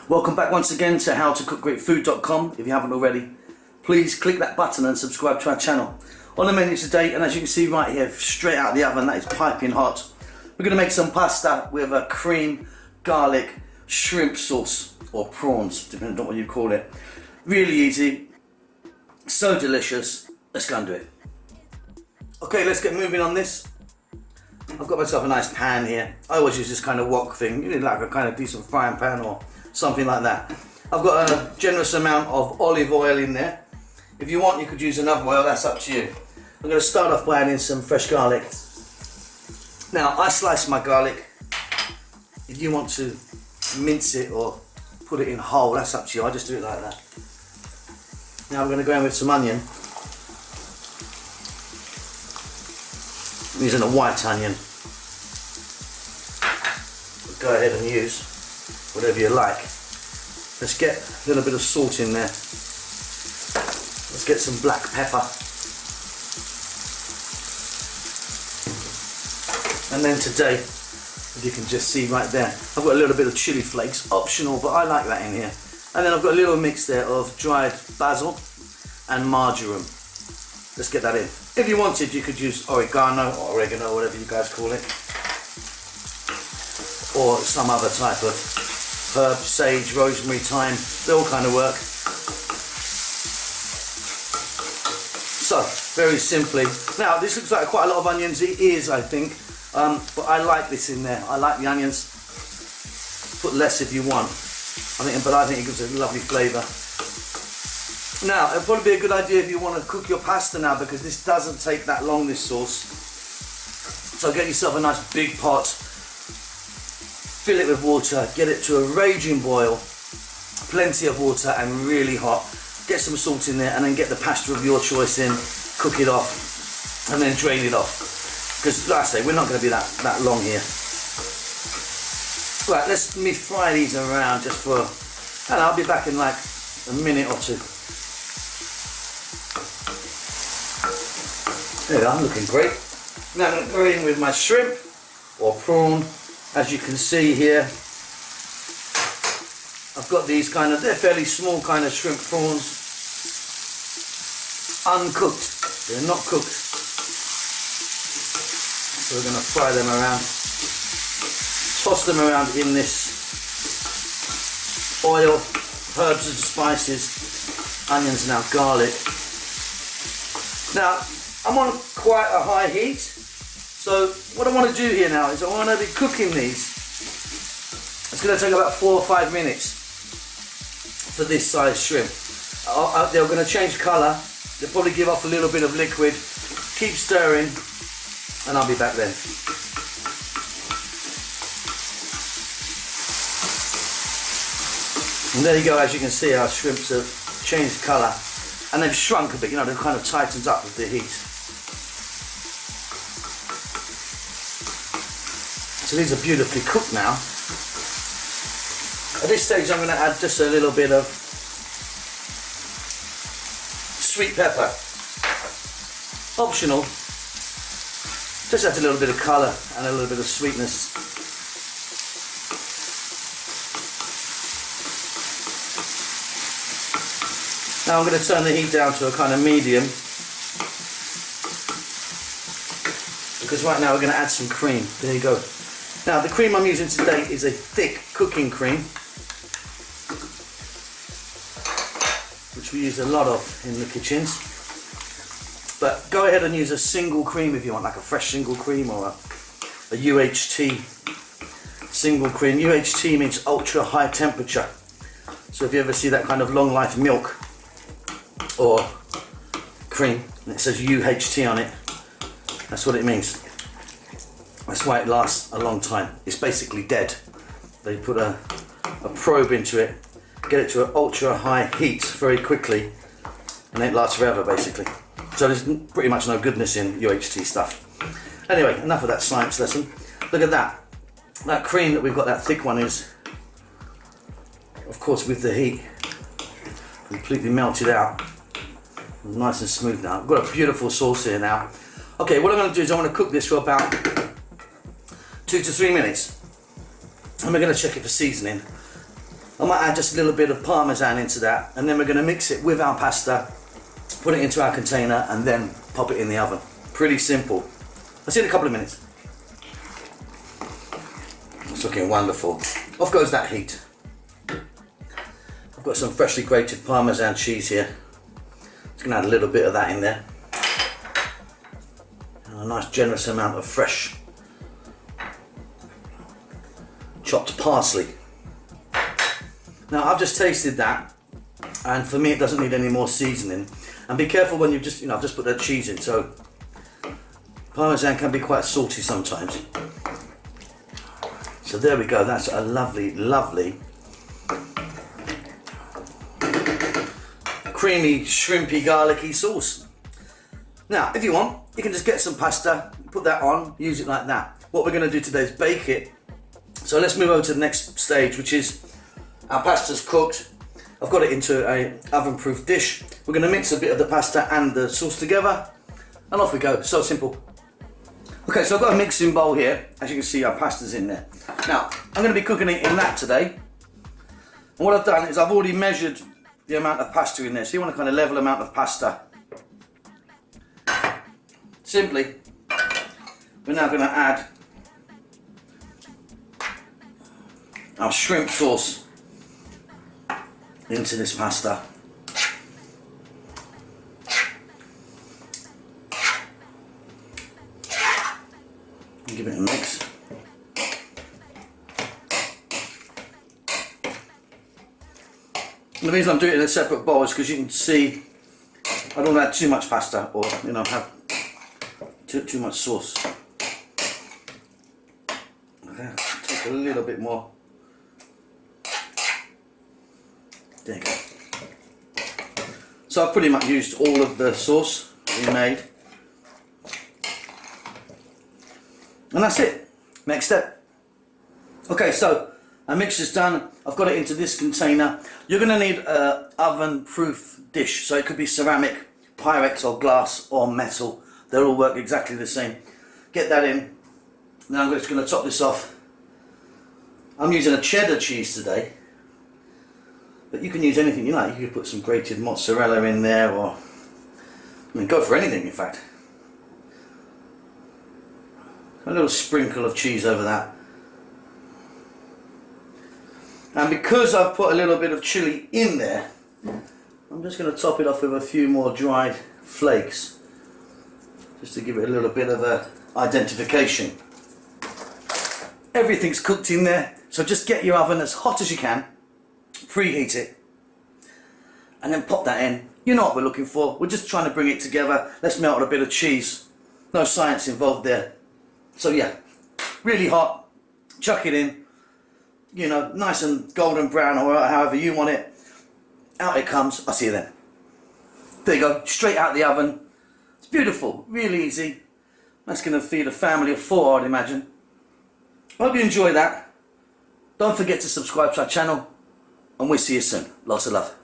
Welcome back once again to howtocookgreatfood.com. If you haven't already, please click that button and subscribe to our channel. On the menu today, and as you can see right here, straight out of the oven, that is piping hot. We're going to make some pasta with a cream, garlic, shrimp sauce, or prawns, depending on what you call it. Really easy, so delicious. Let's go and do it. Okay, let's get moving on this. I've got myself a nice pan here. I always use this kind of wok thing, you need like a kind of decent frying pan or something like that. I've got a generous amount of olive oil in there. If you want, you could use another oil, that's up to you. I'm going to start off by adding some fresh garlic. Now, I slice my garlic. If you want to mince it or put it in whole, that's up to you. I just do it like that. Now I'm going to go in with some onion. I'm using a white onion. Go ahead and use whatever you like. Let's get a little bit of salt in there. Let's get some black pepper. And then today, if you can just see right there, I've got a little bit of chili flakes, optional, but I like that in here. And then I've got a little mix there of dried basil and marjoram. Let's get that in. If you wanted, you could use oregano or oregano, whatever you guys call it, or some other type of herb, sage, rosemary, thyme. They all kind of work. So, very simply. Now, this looks like quite a lot of onions. It is, I think, but I like this in there. I like the onions. Put less if you want. But I think it gives a lovely flavour. Now, it'd probably be a good idea if you want to cook your pasta now, because this doesn't take that long, this sauce. So get yourself a nice big pot, fill it with water, get it to a raging boil, plenty of water and really hot. Get some salt in there and then get the pasta of your choice in, cook it off and then drain it off. Because like I say, we're not going to be that long here. Right, let me fry these around just for, and I'll be back in like a minute or two. There we are, looking great. Now I'm going to go in with my shrimp or prawn. As you can see here, I've got these they're fairly small kind of shrimp prawns. Uncooked, they're not cooked. So we're going to fry them around. Toss them around in this oil, herbs and spices, onions, now garlic. Now, I'm on quite a high heat, so what I want to do here now is I want to be cooking these. It's going to take about 4 or 5 minutes for this size shrimp. They're going to change colour, they'll probably give off a little bit of liquid. Keep stirring and I'll be back then. And there you go, as you can see our shrimps have changed colour and they've shrunk a bit, they've kind of tightened up with the heat. So these are beautifully cooked now. At this stage I'm going to add just a little bit of sweet pepper. Optional. Just adds a little bit of colour and a little bit of sweetness. Now I'm going to turn the heat down to a kind of medium, because right now we're going to add some cream. There you go. Now the cream I'm using today is a thick cooking cream, which we use a lot of in the kitchens. But go ahead and use a single cream if you want, like a fresh single cream or a UHT single cream. UHT means ultra high temperature. So if you ever see that kind of long life milk or cream and it says UHT on it, that's what it means. That's why it lasts a long time. It's basically dead. They put a probe into it, get it to an ultra high heat very quickly, and it lasts forever basically. So there's pretty much no goodness in UHT stuff. Anyway, enough of that science lesson. Look at that. That cream that we've got, that thick one, is, of course, with the heat, completely melted out. Nice and smooth now. I've got a beautiful sauce here now. Okay, what I'm going to do is I want to cook this for about 2 to 3 minutes. And we're going to check it for seasoning. I might add just a little bit of Parmesan into that, and then we're going to mix it with our pasta, put it into our container, and then pop it in the oven. Pretty simple. I'll see you in a couple of minutes. It's looking wonderful. Off goes that heat. I've got some freshly grated Parmesan cheese here. Just going to add a little bit of that in there. And a nice generous amount of fresh chopped parsley. Now I've just tasted that, and for me it doesn't need any more seasoning. And be careful when you just, I've just put that cheese in, so Parmesan can be quite salty sometimes. So there we go, that's a lovely, lovely creamy, shrimpy, garlicky sauce. Now if you want, you can just get some pasta, put that on, use it like that. What we're going to do today is bake it. So let's move over to the next stage, which is our pasta's cooked. I've got it into a oven-proof dish. We're going to mix a bit of the pasta and the sauce together, and off we go. So simple. Okay, so I've got a mixing bowl here. As you can see, our pasta's in there. Now, I'm going to be cooking it in that today. And what I've done is I've already measured the amount of pasta in there. So you want a kind of level amount of pasta. Simply, we're now going to add our shrimp sauce into this pasta. And give it a mix. And the reason I'm doing it in a separate bowl is because you can see I don't add too much pasta or have too much sauce. Okay, take a little bit more. There you go. So I've pretty much used all of the sauce we made. And that's it. Next step. Okay, so our mixture's done. I've got it into this container. You're going to need an oven-proof dish. So it could be ceramic, Pyrex or glass or metal. They all work exactly the same. Get that in. Now I'm just going to top this off. I'm using a cheddar cheese today. But you can use anything you like. You could put some grated mozzarella in there, or go for anything in fact. A little sprinkle of cheese over that. And because I've put a little bit of chili in there, I'm just going to top it off with a few more dried flakes, just to give it a little bit of a identification. Everything's cooked in there, so just get your oven as hot as you can. Preheat it and then pop that in. You know what we're looking for. We're just trying to bring it together. Let's melt a bit of cheese. No science involved there. So yeah, really hot. Chuck it in. Nice and golden brown or however you want it. Out it comes. I'll see you then. There you go. Straight out the oven. It's beautiful. Really easy. That's going to feed a family of 4, I'd imagine. Hope you enjoy that. Don't forget to subscribe to our channel. And we'll see you soon. Lots of love.